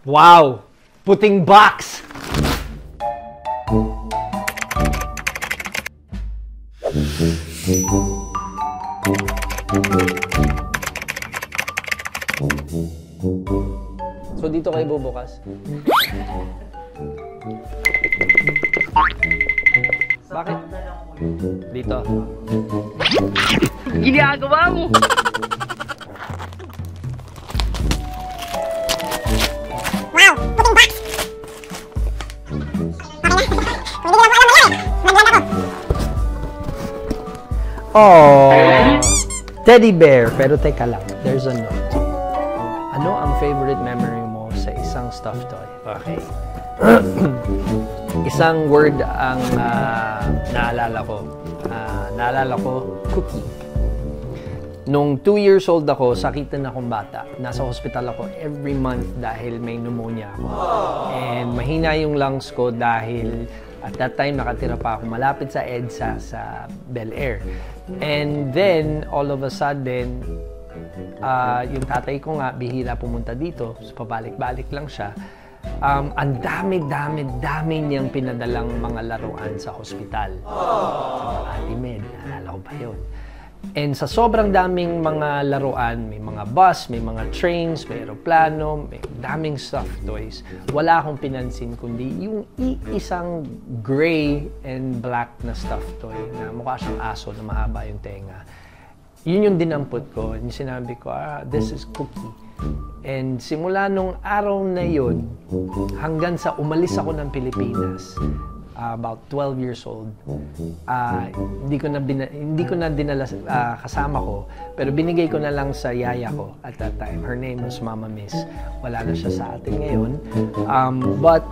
Wow! Puting box! So dito kayo bubukas? Bakit? Dito. Ginagawa mo! Oh, teddy bear. Pero teka lang, there's a note. Ano ang favorite memory mo sa isang stuffed toy? Okay. Isang word ang naalala ko. Naalala ko, cookie. Nung 2 years old ako, sakitan akong bata. Nasa hospital ako every month dahil may pneumonia ako. And mahina yung lungs ko dahil at that time nakatira pa ako malapit sa EDSA sa Bel Air. And then, all of a sudden, yung tatay ko nga, bihira pumunta dito. So, pabalik-balik lang siya. Ang dami niyang pinadalang mga laruan sa hospital. Sa Atimed, naalala ko pa yun. And sa sobrang daming mga laruan, may mga bus, may mga trains, may aeroplano, may daming stuffed toys. Wala akong pinansin kundi yung isang gray and black na stuffed toy na mukha siyang aso na mahaba yung tenga. Yun yung dinampot ko. Yung sinabi ko, this is Cookie. And simula nung araw na yun, hanggang sa umalis ako ng Pilipinas, about 12 years old, hindi ko na dinala kasama ko, pero binigay ko na lang sa yaya ko at that time. Her name was Mama Miss. Wala na siya sa atin ngayon. But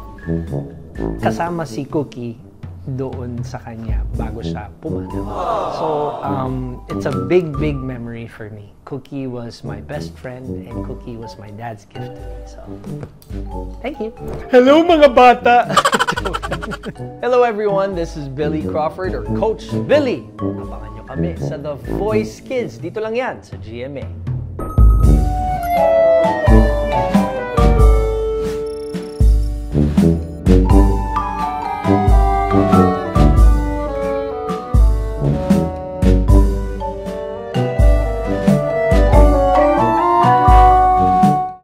kasama si Cookie doon sa kanya bago siya pumanaw. So, it's a big memory for me. Cookie was my best friend and Cookie was my dad's gift to me. So, thank you. Hello mga bata! Hello everyone, this is Billy Crawford or Coach Billy. Abangan nyo kami sa The Voice Kids. Dito lang yan sa GMA.